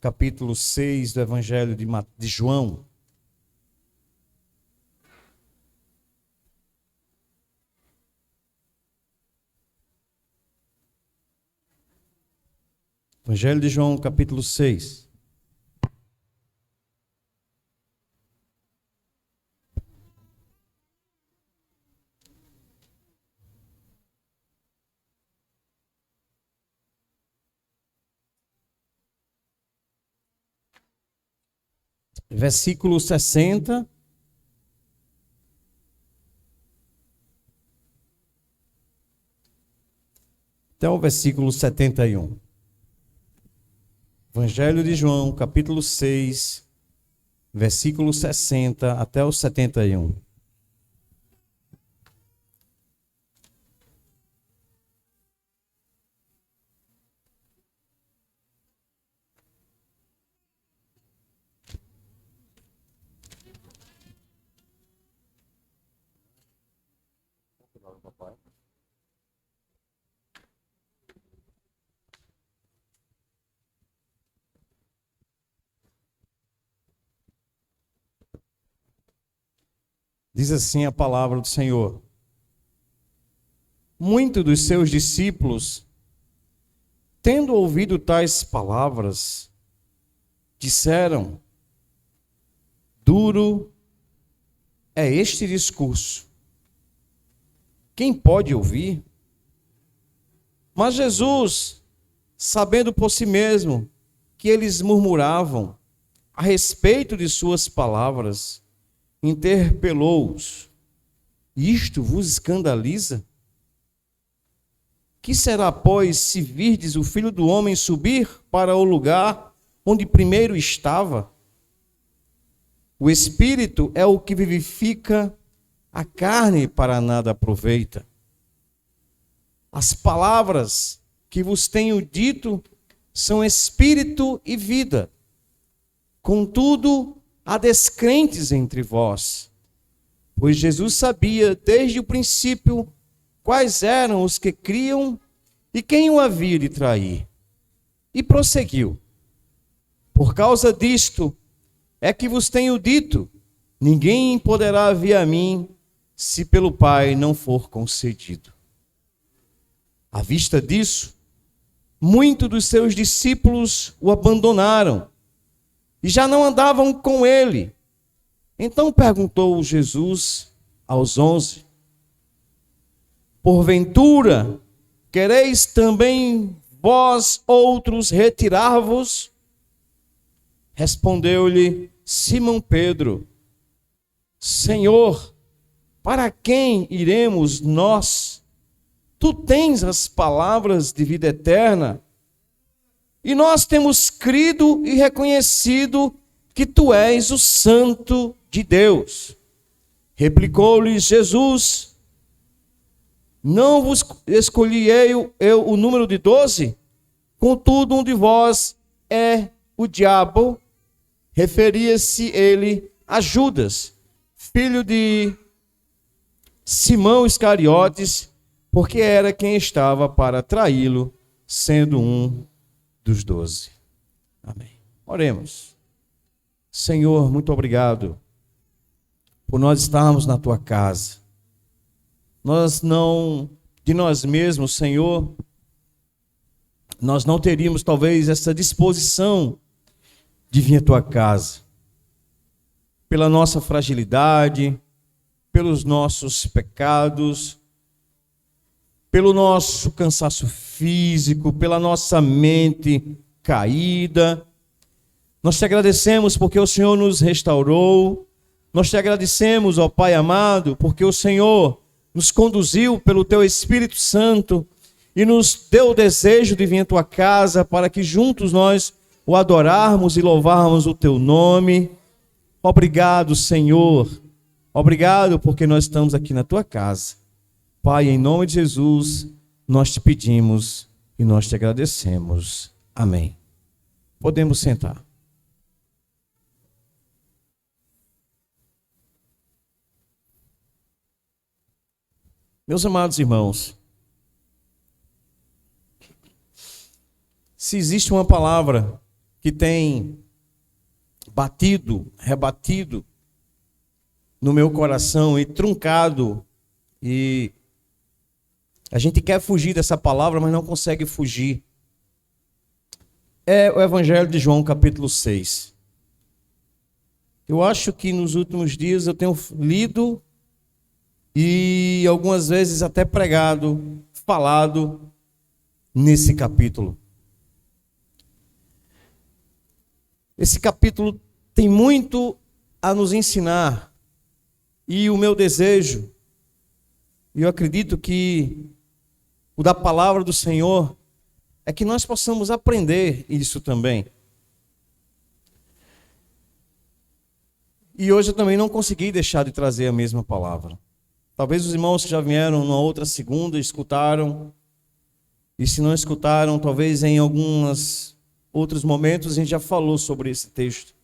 capítulo 6 do Evangelho de João. Evangelho de João, capítulo 6. Versículo 60 até o versículo 71. Evangelho de João, capítulo 6, versículo 60 até o 71. Diz assim a palavra do Senhor: muitos dos seus discípulos, tendo ouvido tais palavras, disseram: duro é este discurso, quem pode ouvir? Mas Jesus, sabendo por si mesmo que eles murmuravam a respeito de suas palavras, interpelou-os: isto vos escandaliza? Que será, pois, se virdes o Filho do Homem subir para o lugar onde primeiro estava? O Espírito é o que vivifica, a carne para nada aproveita. As palavras que vos tenho dito são espírito e vida. Contudo, há descrentes entre vós, pois Jesus sabia desde o princípio quais eram os que criam e quem o havia de trair. E prosseguiu: por causa disto é que vos tenho dito, ninguém poderá vir a mim se pelo Pai não for concedido. À vista disso, muitos dos seus discípulos o abandonaram e já não andavam com ele. Então perguntou Jesus aos 11: porventura, quereis também vós outros retirar-vos? Respondeu-lhe Simão Pedro: Senhor, para quem iremos nós? Tu tens as palavras de vida eterna, e nós temos crido e reconhecido que tu és o Santo de Deus. Replicou-lhe Jesus: não vos escolhi eu o número de 12? Contudo, um de vós é o diabo. Referia-se ele a Judas, filho de Simão Iscariotes, porque era quem estava para traí-lo, sendo um dos 12. Amém. Oremos. Senhor, muito obrigado por nós estarmos na tua casa. Nós não, de nós mesmos, Senhor, nós não teríamos talvez essa disposição de vir à tua casa. Pela nossa fragilidade, pelos nossos pecados, pelo nosso cansaço físico, pela nossa mente caída. Nós te agradecemos porque o Senhor nos restaurou. Nós te agradecemos, ó Pai amado, porque o Senhor nos conduziu pelo teu Espírito Santo e nos deu o desejo de vir à tua casa para que juntos nós o adorarmos e louvarmos o teu nome. Obrigado, Senhor. Obrigado porque nós estamos aqui na tua casa. Pai, em nome de Jesus, nós te pedimos e nós te agradecemos. Amém. Podemos sentar. Meus amados irmãos, se existe uma palavra que tem batido, rebatido no meu coração e truncado, e a gente quer fugir dessa palavra, mas não consegue fugir. É o Evangelho de João, capítulo 6. Eu acho que nos últimos dias eu tenho lido e algumas vezes até pregado, falado nesse capítulo. Esse capítulo tem muito a nos ensinar, e o meu desejo, e eu acredito que o da palavra do Senhor, é que nós possamos aprender isso também. E hoje eu também não consegui deixar de trazer a mesma palavra. Talvez os irmãos que já vieram na outra segunda escutaram, e se não escutaram, talvez em alguns outros momentos a gente já falou sobre esse texto.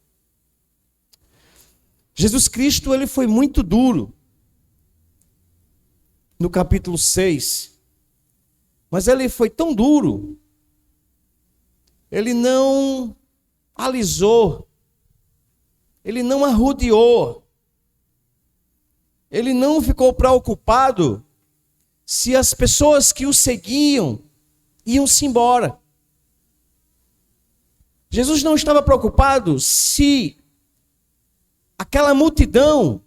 Jesus Cristo, ele foi muito duro no capítulo 6, mas ele foi tão duro, ele não alisou, ele não arrodeou, ele não ficou preocupado se as pessoas que o seguiam iam-se embora. Jesus não estava preocupado se aquela multidão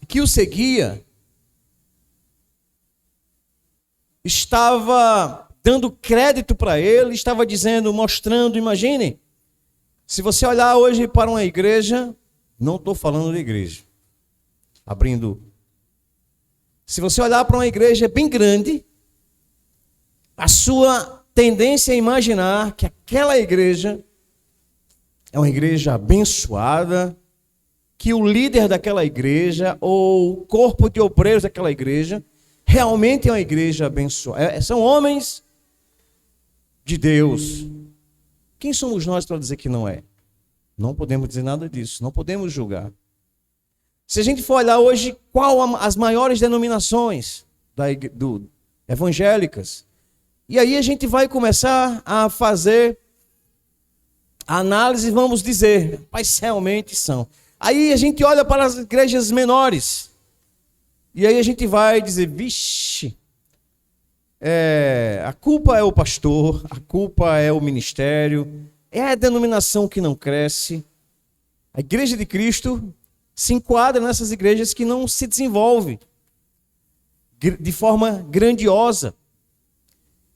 que o seguia estava dando crédito para ele, estava dizendo, mostrando, imagine, se você olhar hoje para uma igreja, não estou falando de igreja, abrindo. Se você olhar para uma igreja bem grande, a sua tendência é imaginar que aquela igreja é uma igreja abençoada, que o líder daquela igreja, ou o corpo de obreiros daquela igreja, realmente é uma igreja abençoada. São homens de Deus. Quem somos nós para dizer que não é? Não podemos dizer nada disso, não podemos julgar. Se a gente for olhar hoje qual as maiores denominações evangélicas, e aí a gente vai começar a fazer a análise, vamos dizer, mas realmente são. Aí a gente olha para as igrejas menores, e aí a gente vai dizer, vixe, a culpa é o pastor, a culpa é o ministério, é a denominação que não cresce. A igreja de Cristo se enquadra nessas igrejas que não se desenvolvem de forma grandiosa.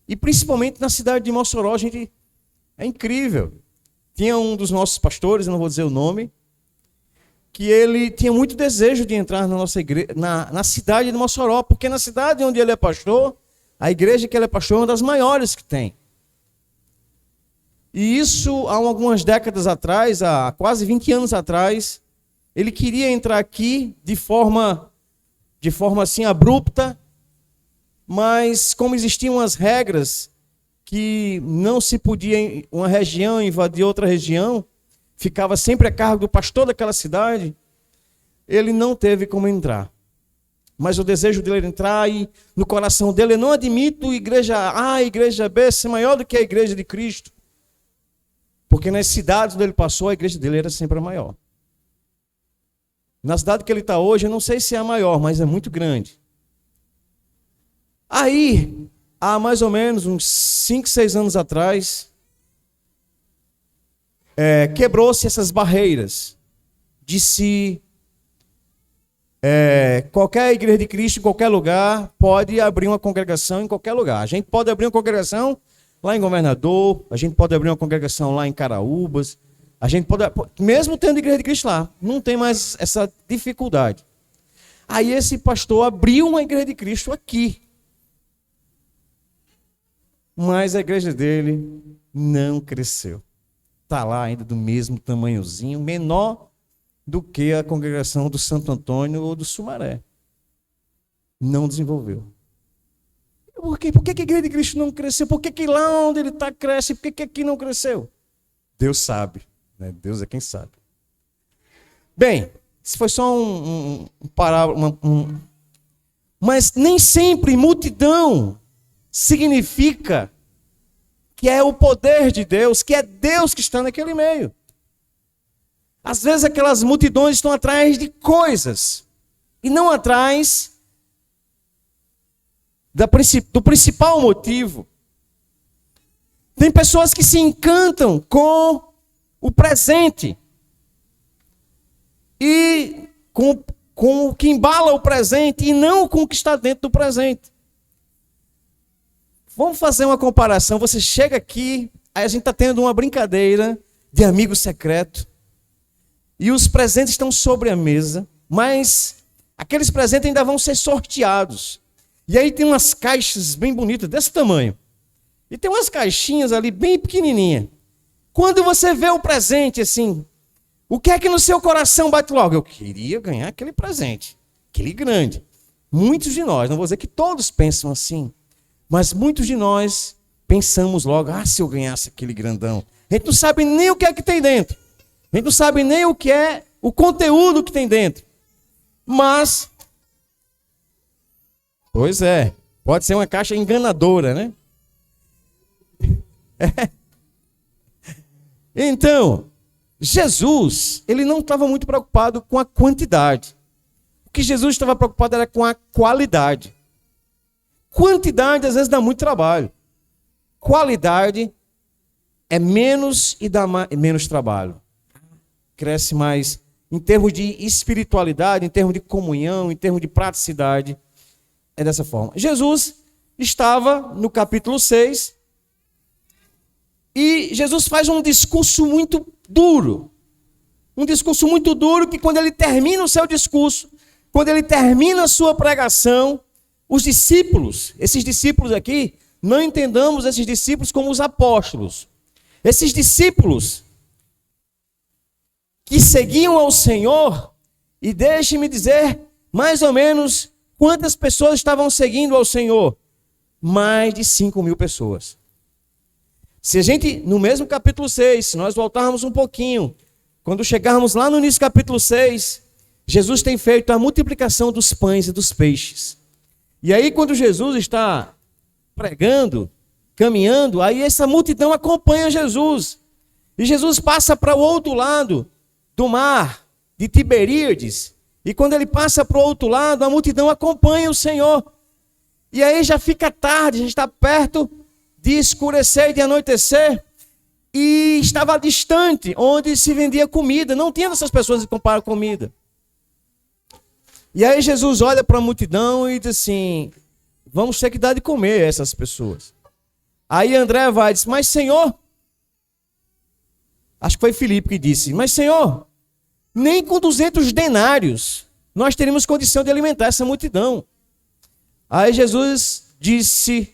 E principalmente na cidade de Mossoró, a gente é incrível. Tinha um dos nossos pastores, não vou dizer o nome, que ele tinha muito desejo de entrar na nossa igreja, na cidade de Mossoró, porque na cidade onde ele é pastor, a igreja que ele é pastor é uma das maiores que tem. E isso há algumas décadas atrás, há quase 20 anos atrás, ele queria entrar aqui de forma assim abrupta, mas como existiam as regras que não se podia uma região invadir outra região, ficava sempre a cargo do pastor daquela cidade, ele não teve como entrar. Mas o desejo dele era entrar, e no coração dele, eu não admito igreja A, igreja B ser maior do que a igreja de Cristo. Porque nas cidades onde ele passou, a igreja dele era sempre a maior. Na cidade que ele está hoje, eu não sei se é a maior, mas é muito grande. Aí, há mais ou menos uns 5, 6 anos atrás, quebrou-se essas barreiras de se qualquer igreja de Cristo em qualquer lugar pode abrir uma congregação em qualquer lugar. A gente pode abrir uma congregação lá em Governador, a gente pode abrir uma congregação lá em Caraúbas, a gente pode, mesmo tendo igreja de Cristo lá, não tem mais essa dificuldade. Aí esse pastor abriu uma igreja de Cristo aqui, mas a igreja dele não cresceu. Está lá ainda do mesmo tamanhozinho, menor do que a congregação do Santo Antônio ou do Sumaré. Não desenvolveu. Por quê? Por que a igreja de Cristo não cresceu? Por que lá onde ele está cresce? Por que aqui não cresceu? Deus sabe. Né? Deus é quem sabe. Bem, isso foi só mas nem sempre multidão significa que é o poder de Deus, que é Deus que está naquele meio. Às vezes aquelas multidões estão atrás de coisas e não atrás do principal motivo. Tem pessoas que se encantam com o presente e com o que embala o presente e não com o que está dentro do presente. Vamos fazer uma comparação. Você chega aqui, aí a gente está tendo uma brincadeira de amigo secreto e os presentes estão sobre a mesa, mas aqueles presentes ainda vão ser sorteados. E aí tem umas caixas bem bonitas, desse tamanho. E tem umas caixinhas ali bem pequenininhas. Quando você vê o presente assim, o que é que no seu coração bate logo? Eu queria ganhar aquele presente, aquele grande. Muitos de nós, não vou dizer que todos pensam assim, mas muitos de nós pensamos logo, se eu ganhasse aquele grandão. A gente não sabe nem o que é que tem dentro. A gente não sabe nem o que é o conteúdo que tem dentro. Mas, pois é, pode ser uma caixa enganadora, né? Então, Jesus, ele não estava muito preocupado com a quantidade. O que Jesus estava preocupado era com a qualidade. Quantidade às vezes dá muito trabalho. Qualidade é menos e dá menos trabalho. Cresce mais em termos de espiritualidade, em termos de comunhão, em termos de praticidade. É dessa forma. Jesus estava no capítulo 6 e Jesus faz um discurso muito duro. Um discurso muito duro que quando ele termina o seu discurso, quando ele termina a sua pregação, os discípulos, esses discípulos aqui, não entendamos esses discípulos como os apóstolos. Esses discípulos que seguiam ao Senhor, e deixe-me dizer mais ou menos quantas pessoas estavam seguindo ao Senhor. Mais de 5.000 pessoas. Se a gente, no mesmo capítulo 6, se nós voltarmos um pouquinho, quando chegarmos lá no início do capítulo 6, Jesus tem feito a multiplicação dos pães e dos peixes. E aí quando Jesus está pregando, caminhando, aí essa multidão acompanha Jesus. E Jesus passa para o outro lado do mar de Tiberíades. E quando ele passa para o outro lado, a multidão acompanha o Senhor. E aí já fica tarde, já está perto de escurecer e de anoitecer. E estava distante, onde se vendia comida. Não tinha essas pessoas que comprar comida. E aí Jesus olha para a multidão e diz assim, vamos ter que dar de comer a essas pessoas. Aí André vai e diz, mas Senhor, acho que foi Filipe que disse, mas Senhor, nem com 200 denários nós teríamos condição de alimentar essa multidão. Aí Jesus disse,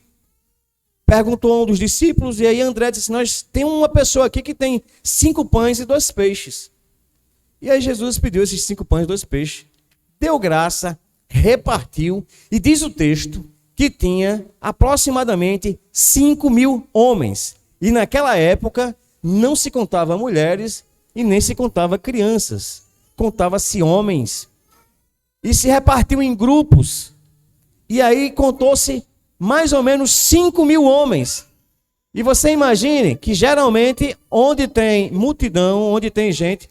perguntou a um dos discípulos, e aí André disse, nós temos uma pessoa aqui que tem 5 pães e 2 peixes. E aí Jesus pediu esses 5 pães e 2 peixes, deu graça, repartiu, e diz o texto que tinha aproximadamente 5.000 homens. E naquela época não se contava mulheres e nem se contava crianças. Contava-se homens. E se repartiu em grupos. E aí contou-se mais ou menos 5.000 homens. E você imagine que geralmente onde tem multidão, onde tem gente,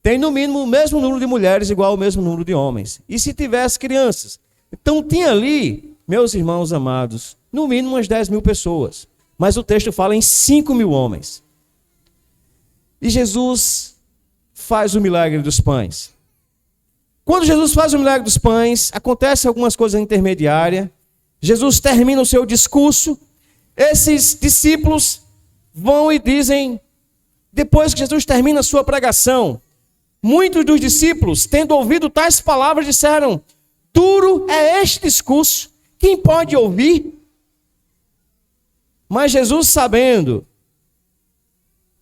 tem no mínimo o mesmo número de mulheres igual ao mesmo número de homens. E se tivesse crianças? Então tinha ali, meus irmãos amados, no mínimo umas 10.000 pessoas. Mas o texto fala em 5.000 homens. E Jesus faz o milagre dos pães. Quando Jesus faz o milagre dos pães, acontecem algumas coisas intermediárias. Jesus termina o seu discurso. Esses discípulos vão e dizem, depois que Jesus termina a sua pregação, muitos dos discípulos, tendo ouvido tais palavras, disseram, duro é este discurso, quem pode ouvir? Mas Jesus, sabendo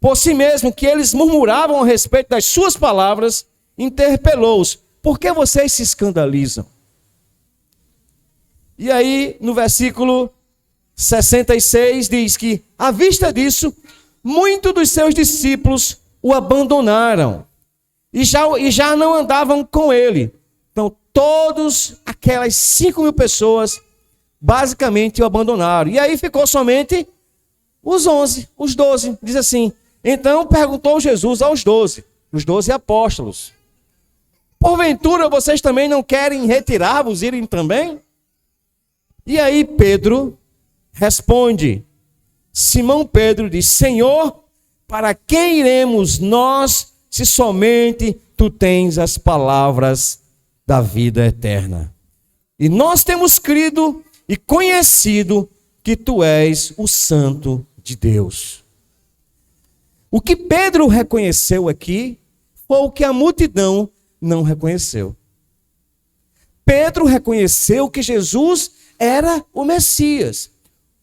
por si mesmo que eles murmuravam a respeito das suas palavras, interpelou-os, por que vocês se escandalizam? E aí, no versículo 66, diz que, à vista disso, muitos dos seus discípulos o abandonaram e já não andavam com ele. Então, todas aquelas 5.000 pessoas basicamente o abandonaram. E aí ficou somente Os 11, os 12, diz assim: então perguntou Jesus aos 12, os 12 apóstolos: porventura vocês também não querem retirar-vos, irem também? E aí Pedro responde, Simão Pedro diz: Senhor, para quem iremos nós, se somente tu tens as palavras da vida eterna? E nós temos crido e conhecido que tu és o Santo de Deus. O que Pedro reconheceu aqui foi o que a multidão não reconheceu. Pedro reconheceu que Jesus era o Messias,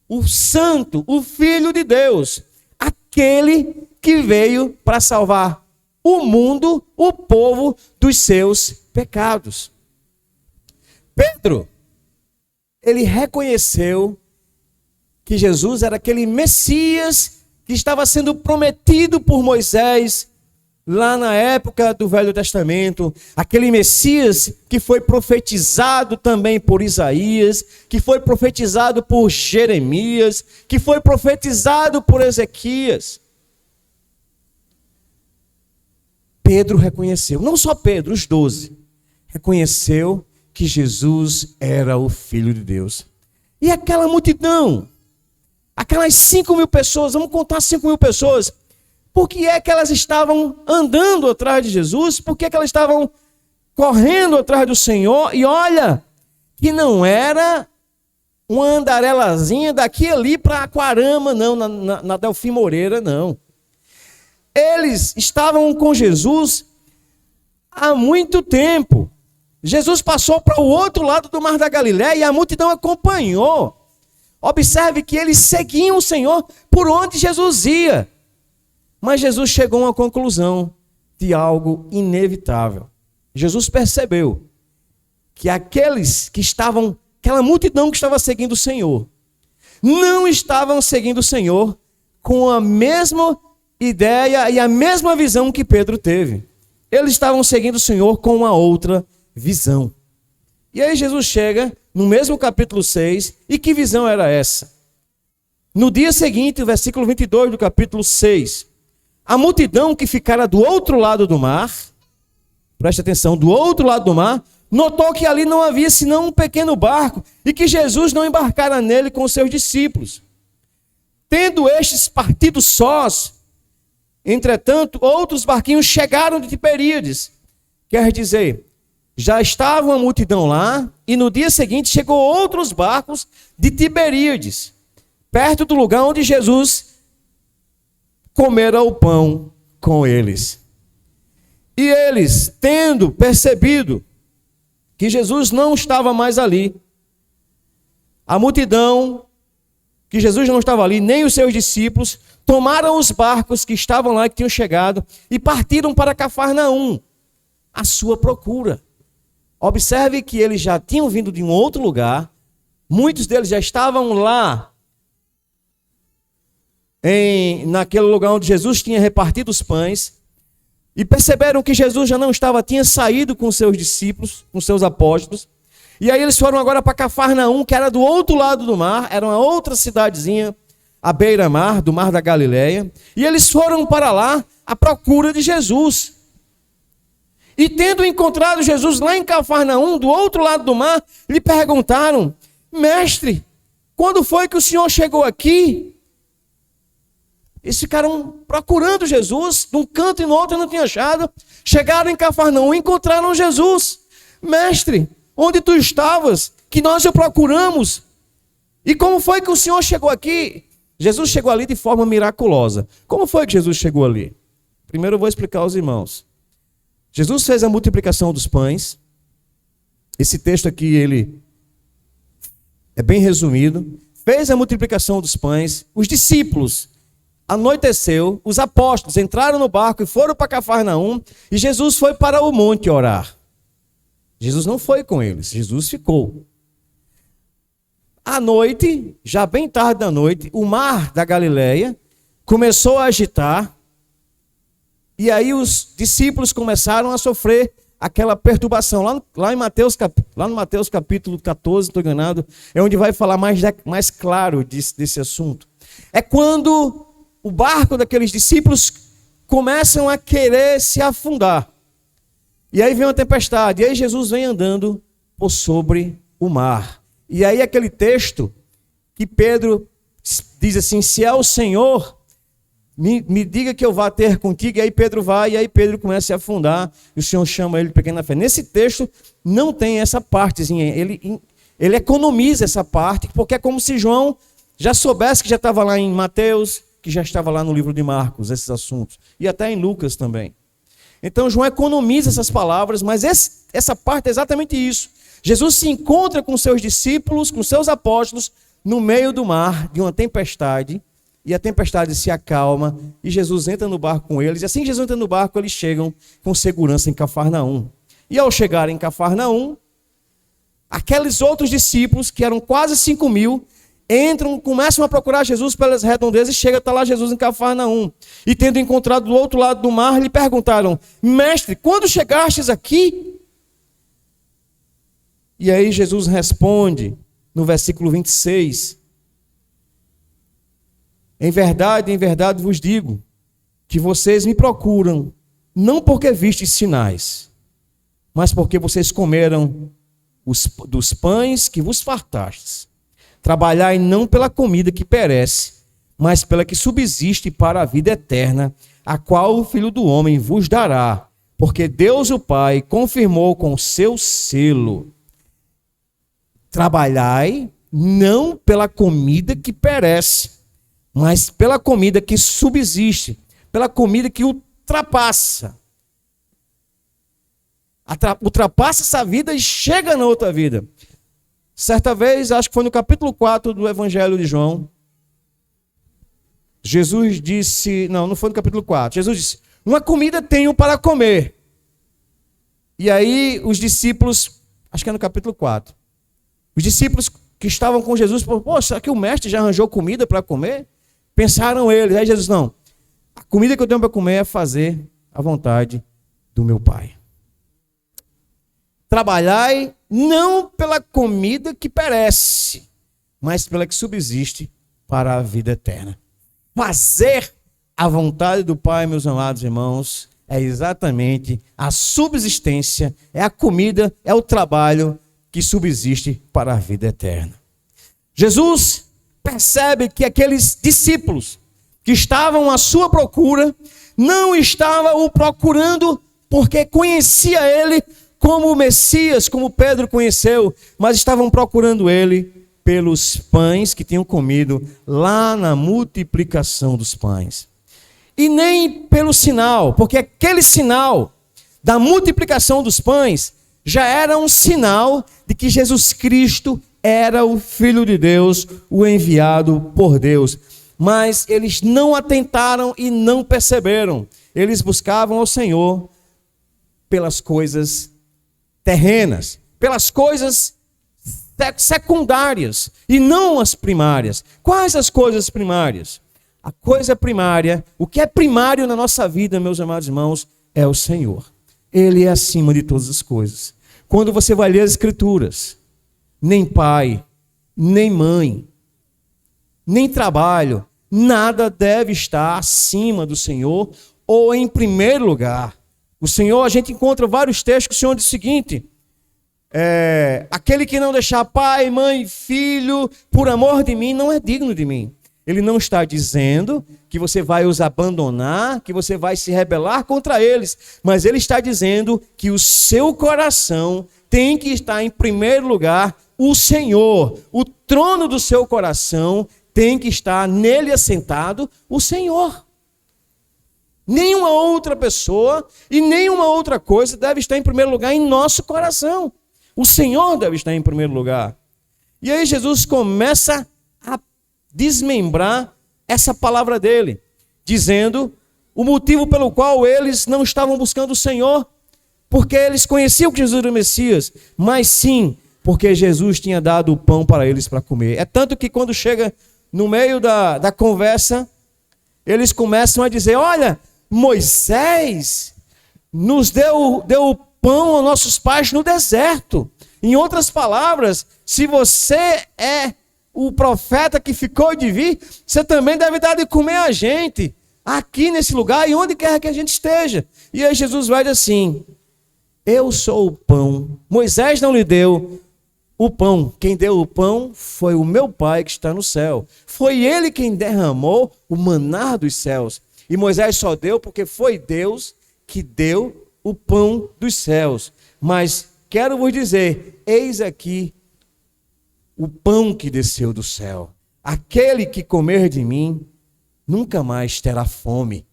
o Santo, o Filho de Deus, aquele que veio para salvar o mundo, o povo, dos seus pecados. Pedro, ele reconheceu que Jesus era aquele Messias que estava sendo prometido por Moisés lá na época do Velho Testamento, aquele Messias que foi profetizado também por Isaías, que foi profetizado por Jeremias, que foi profetizado por Ezequias. Pedro reconheceu, não só Pedro, os 12, reconheceu que Jesus era o Filho de Deus. E aquela multidão, aquelas 5.000 pessoas, vamos contar 5.000 pessoas, por que é que elas estavam andando atrás de Jesus? Por que é que elas estavam correndo atrás do Senhor? E olha, que não era uma andarelazinha daqui ali para Aquarama, não, na Delfim Moreira, não. Eles estavam com Jesus há muito tempo. Jesus passou para o outro lado do Mar da Galileia e a multidão acompanhou. Observe que eles seguiam o Senhor por onde Jesus ia. Mas Jesus chegou a uma conclusão de algo inevitável. Jesus percebeu que aqueles que estavam, aquela multidão que estava seguindo o Senhor, não estavam seguindo o Senhor com a mesma ideia e a mesma visão que Pedro teve. Eles estavam seguindo o Senhor com uma outra visão. E aí Jesus chega no mesmo capítulo 6, e que visão era essa? No dia seguinte, o versículo 22 do capítulo 6, a multidão que ficara do outro lado do mar, preste atenção, do outro lado do mar, notou que ali não havia senão um pequeno barco, e que Jesus não embarcara nele com os seus discípulos. Tendo estes partido sós, entretanto, outros barquinhos chegaram de Tiberíades. Quer dizer, já estava uma multidão lá, e no dia seguinte chegou outros barcos de Tiberíades, perto do lugar onde Jesus comera o pão com eles. E eles, tendo percebido que Jesus não estava mais ali, a multidão, que Jesus não estava ali, nem os seus discípulos, tomaram os barcos que estavam lá, que tinham chegado, e partiram para Cafarnaum, à sua procura. Observe que eles já tinham vindo de um outro lugar, muitos deles já estavam lá, naquele lugar onde Jesus tinha repartido os pães, e perceberam que Jesus já não estava, tinha saído com seus discípulos, com seus apóstolos, e aí eles foram agora para Cafarnaum, que era do outro lado do mar, era uma outra cidadezinha, à beira-mar, do Mar da Galileia, e eles foram para lá à procura de Jesus. E tendo encontrado Jesus lá em Cafarnaum, do outro lado do mar, lhe perguntaram: mestre, quando foi que o senhor chegou aqui? Eles ficaram procurando Jesus, de um canto e no outro não tinham achado. Chegaram em Cafarnaum e encontraram Jesus. Mestre, onde tu estavas, que nós o procuramos? E como foi que o senhor chegou aqui? Jesus chegou ali de forma miraculosa. Como foi que Jesus chegou ali? Primeiro eu vou explicar aos irmãos. Jesus fez a multiplicação dos pães. Esse texto aqui, ele é bem resumido. Fez a multiplicação dos pães. Os discípulos, anoiteceu, os apóstolos entraram no barco e foram para Cafarnaum. E Jesus foi para o monte orar. Jesus não foi com eles, Jesus ficou. À noite, já bem tarde da noite, o mar da Galileia começou a agitar. E aí os discípulos começaram a sofrer aquela perturbação. Lá no Mateus capítulo 14, não estou enganado, é onde vai falar mais claro desse assunto. é quando o barco daqueles discípulos começam a querer se afundar. E aí vem uma tempestade, e aí Jesus vem andando por sobre o mar. E aí aquele texto que Pedro diz assim, se é o Senhor, me diga que eu vá ter contigo. E aí Pedro vai, e aí Pedro começa a afundar, e o Senhor chama ele de pequena fé. Nesse texto não tem essa partezinha, ele economiza essa parte, porque é como se João já soubesse que já estava lá em Mateus, que já estava lá no livro de Marcos, esses assuntos, e até em Lucas também. Então João economiza essas palavras, mas essa parte é exatamente isso. Jesus se encontra com seus discípulos, com seus apóstolos, no meio do mar, de uma tempestade, e a tempestade se acalma, e Jesus entra no barco com eles, e assim que Jesus entra no barco, eles chegam com segurança em Cafarnaum. E ao chegar em Cafarnaum, aqueles outros discípulos, que eram quase 5.000, entram, começam a procurar Jesus pelas redondezas, e chega, está lá Jesus em Cafarnaum. E tendo encontrado do outro lado do mar, lhe perguntaram, mestre, quando chegastes aqui? E aí Jesus responde, no versículo 26, em verdade vos digo, que vocês me procuram, não porque vistes sinais, mas porque vocês comeram dos pães que vos fartastes. Trabalhai não pela comida que perece, mas pela que subsiste para a vida eterna, a qual o Filho do Homem vos dará, porque Deus o Pai confirmou com o seu selo. Trabalhai não pela comida que perece, mas pela comida que subsiste, pela comida que ultrapassa. Ultrapassa essa vida e chega na outra vida. Certa vez, acho que foi no capítulo 4 do Evangelho de João, Jesus disse, não foi no capítulo 4, Jesus disse, uma comida tenho para comer. E aí os discípulos, acho que é no capítulo 4, os discípulos que estavam com Jesus, pô, será que o mestre já arranjou comida para comer? Pensaram eles, aí Jesus, não, a comida que eu tenho para comer é fazer a vontade do meu Pai. Trabalhai não pela comida que perece, mas pela que subsiste para a vida eterna. Fazer a vontade do Pai, meus amados irmãos, é exatamente a subsistência, é a comida, é o trabalho que subsiste para a vida eterna. Jesus percebe que aqueles discípulos que estavam à sua procura, não estavam o procurando porque conhecia ele como o Messias, como Pedro conheceu, mas estavam procurando ele pelos pães que tinham comido lá na multiplicação dos pães. E nem pelo sinal, porque aquele sinal da multiplicação dos pães já era um sinal de que Jesus Cristo era o Filho de Deus, o enviado por Deus. Mas eles não atentaram e não perceberam. Eles buscavam ao Senhor pelas coisas terrenas, pelas coisas secundárias e não as primárias. Quais as coisas primárias? A coisa primária, o que é primário na nossa vida, meus amados irmãos, é o Senhor. Ele é acima de todas as coisas. Quando você vai ler as Escrituras, nem pai, nem mãe, nem trabalho, nada deve estar acima do Senhor ou em primeiro lugar. O Senhor, a gente encontra vários textos que o Senhor diz o seguinte, aquele que não deixar pai, mãe, filho, por amor de mim, não é digno de mim. Ele não está dizendo que você vai os abandonar, que você vai se rebelar contra eles, mas ele está dizendo que o seu coração tem que estar em primeiro lugar o Senhor. O trono do seu coração tem que estar nele assentado o Senhor. Nenhuma outra pessoa e nenhuma outra coisa deve estar em primeiro lugar em nosso coração. O Senhor deve estar em primeiro lugar. E aí Jesus começa a desmembrar essa palavra dele, dizendo o motivo pelo qual eles não estavam buscando o Senhor, porque eles conheciam que Jesus era o Messias, mas sim porque Jesus tinha dado o pão para eles para comer. É tanto que quando chega no meio da conversa, eles começam a dizer, olha, Moisés nos deu o pão aos nossos pais no deserto. Em outras palavras, se você é o profeta que ficou de vir, você também deve dar de comer a gente, aqui nesse lugar e onde quer que a gente esteja. E aí Jesus vai dizer assim: eu sou o pão. Moisés não lhe deu o pão. Quem deu o pão foi o meu Pai que está no céu. Foi ele quem derramou o maná dos céus. E Moisés só deu porque foi Deus que deu o pão dos céus. Mas quero vos dizer, eis aqui o pão que desceu do céu. Aquele que comer de mim nunca mais terá fome.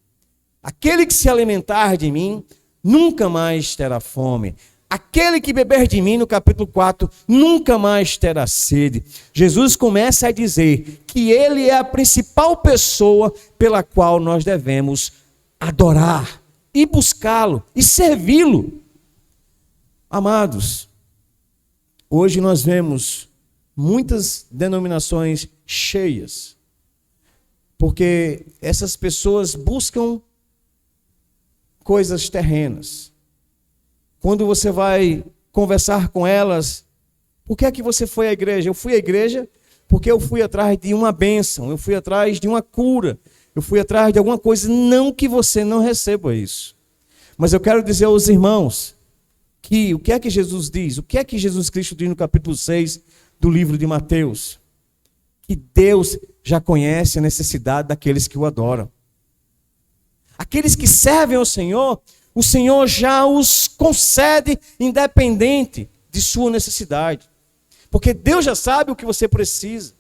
Aquele que se alimentar de mim nunca mais terá fome. Aquele que beber de mim, no capítulo 4, nunca mais terá sede. Jesus começa a dizer que ele é a principal pessoa pela qual nós devemos adorar e buscá-lo e servi-lo. Amados, hoje nós vemos muitas denominações cheias, porque essas pessoas buscam coisas terrenas. Quando você vai conversar com elas, por que é que você foi à igreja? Eu fui à igreja porque eu fui atrás de uma bênção, eu fui atrás de uma cura, eu fui atrás de alguma coisa. Não que você não receba isso. Mas eu quero dizer aos irmãos que o que é que Jesus diz? O que é que Jesus Cristo diz no capítulo 6 do livro de Mateus? Que Deus já conhece a necessidade daqueles que o adoram. Aqueles que servem ao Senhor, o Senhor já os concede independente de sua necessidade. Porque Deus já sabe o que você precisa.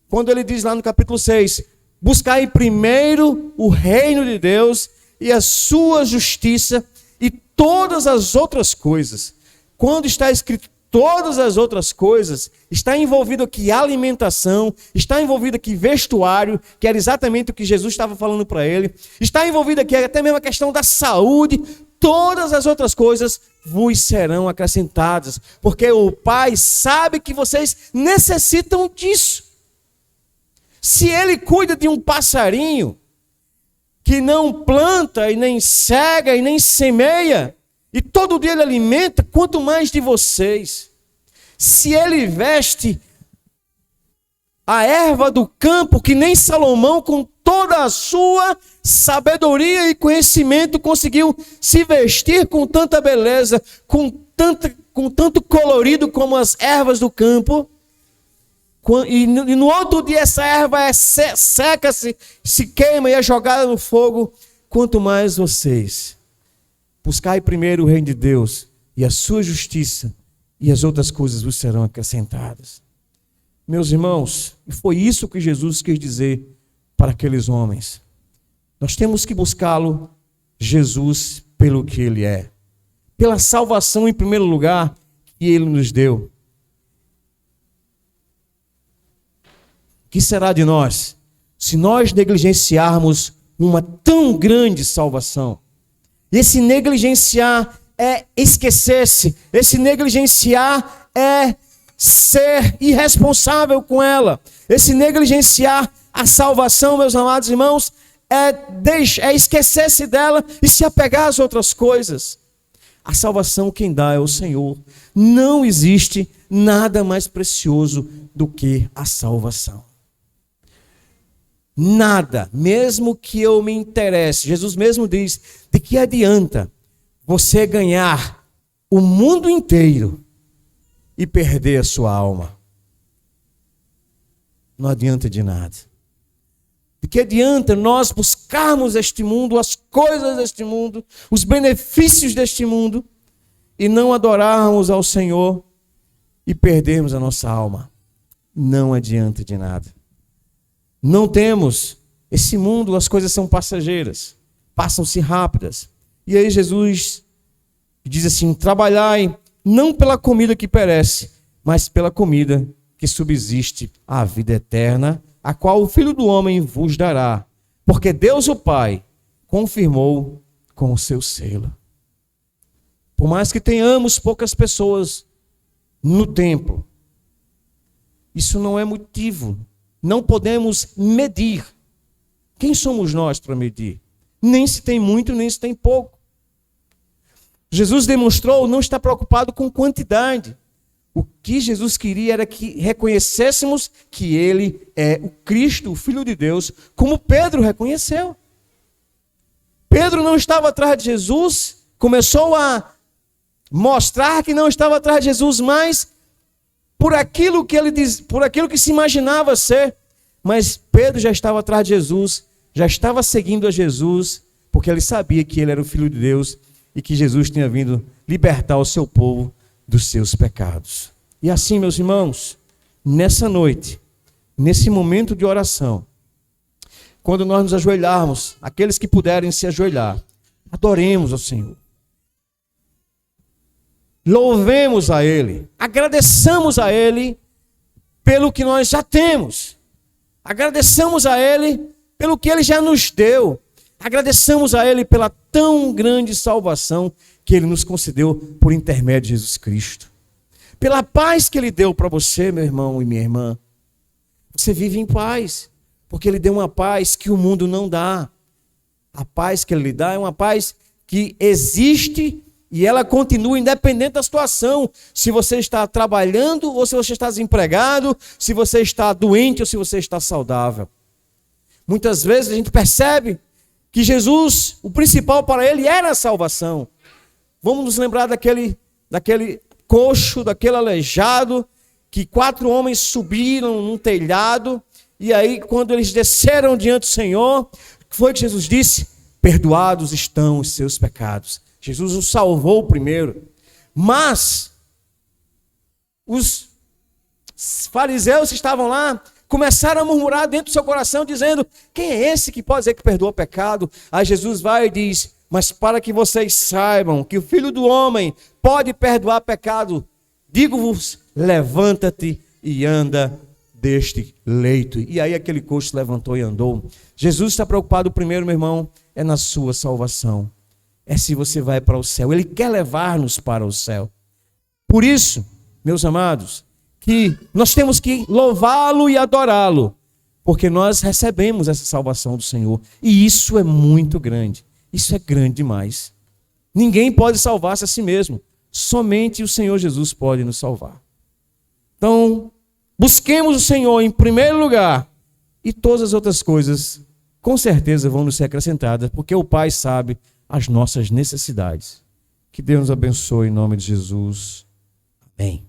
Quando ele diz lá no capítulo 6, buscai primeiro o reino de Deus e a sua justiça e todas as outras coisas. Quando está escrito todas as outras coisas, está envolvido aqui alimentação, está envolvido aqui vestuário, que era exatamente o que Jesus estava falando para ele, está envolvido aqui até mesmo a questão da saúde. Todas as outras coisas vos serão acrescentadas, porque o Pai sabe que vocês necessitam disso. Se ele cuida de um passarinho que não planta e nem cega e nem semeia, e todo dia ele alimenta, quanto mais de vocês. Se ele veste a erva do campo, que nem Salomão, com toda a sua sabedoria e conhecimento, conseguiu se vestir com tanta beleza, com tanto colorido como as ervas do campo, e no outro dia essa erva seca-se, se queima e é jogada no fogo, quanto mais vocês. Buscai primeiro o reino de Deus e a sua justiça, e as outras coisas vos serão acrescentadas. Meus irmãos, foi isso que Jesus quis dizer para aqueles homens. Nós temos que buscá-lo, Jesus, pelo que ele é. Pela salvação, em primeiro lugar, que ele nos deu. O que será de nós se nós negligenciarmos uma tão grande salvação? Esse negligenciar é esquecer-se. Esse negligenciar é ser irresponsável com ela. Esse negligenciar a salvação, meus amados irmãos, é esquecer-se dela e se apegar às outras coisas. A salvação quem dá é o Senhor. Não existe nada mais precioso do que a salvação. Nada, mesmo que eu me interesse. Jesus mesmo diz, de que adianta você ganhar o mundo inteiro e perder a sua alma? Não adianta de nada. De que adianta nós buscarmos este mundo, as coisas deste mundo, os benefícios deste mundo, e não adorarmos ao Senhor e perdermos a nossa alma? Não adianta de nada. Não temos esse mundo, as coisas são passageiras, passam-se rápidas. E aí Jesus diz assim: trabalhai não pela comida que perece, mas pela comida que subsiste à vida eterna, a qual o Filho do Homem vos dará, porque Deus o Pai confirmou com o seu selo. Por mais que tenhamos poucas pessoas no templo, isso não é motivo. Não podemos medir. Quem somos nós para medir? Nem se tem muito, nem se tem pouco. Jesus demonstrou não estar preocupado com quantidade. O que Jesus queria era que reconhecêssemos que ele é o Cristo, o Filho de Deus, como Pedro reconheceu. Pedro não estava atrás de Jesus, começou a mostrar que não estava atrás de Jesus mais por aquilo que ele diz, por aquilo que se imaginava ser. Mas Pedro já estava atrás de Jesus, já estava seguindo a Jesus, porque ele sabia que ele era o Filho de Deus e que Jesus tinha vindo libertar o seu povo dos seus pecados. E assim, meus irmãos, nessa noite, nesse momento de oração, quando nós nos ajoelharmos, aqueles que puderem se ajoelhar, adoremos ao Senhor. Louvemos a Ele, agradeçamos a Ele pelo que nós já temos. Agradeçamos a Ele pelo que Ele já nos deu. Agradeçamos a Ele pela tão grande salvação que Ele nos concedeu por intermédio de Jesus Cristo. Pela paz que Ele deu para você, meu irmão e minha irmã. Você vive em paz, porque Ele deu uma paz que o mundo não dá. A paz que Ele lhe dá é uma paz que existe e ela continua independente da situação. Se você está trabalhando ou se você está desempregado, se você está doente ou se você está saudável. Muitas vezes a gente percebe que Jesus, o principal para Ele era a salvação. Vamos nos lembrar daquele coxo, daquele aleijado, que 4 homens subiram num telhado, e aí quando eles desceram diante do Senhor, o que foi que Jesus disse? Perdoados estão os seus pecados. Jesus o salvou primeiro. Mas os fariseus que estavam lá começaram a murmurar dentro do seu coração, dizendo: quem é esse que pode dizer que perdoa pecado? Aí Jesus vai e diz: mas para que vocês saibam que o Filho do Homem pode perdoar pecado, digo-vos, levanta-te e anda deste leito. E aí aquele coxo se levantou e andou. Jesus está preocupado primeiro, meu irmão, é na sua salvação. É se você vai para o céu. Ele quer levar-nos para o céu. Por isso, meus amados, que nós temos que louvá-lo e adorá-lo, porque nós recebemos essa salvação do Senhor. E isso é muito grande. Isso é grande demais. Ninguém pode salvar-se a si mesmo. Somente o Senhor Jesus pode nos salvar. Então, busquemos o Senhor em primeiro lugar, e todas as outras coisas com certeza vão nos ser acrescentadas, porque o Pai sabe as nossas necessidades. Que Deus nos abençoe em nome de Jesus. Amém.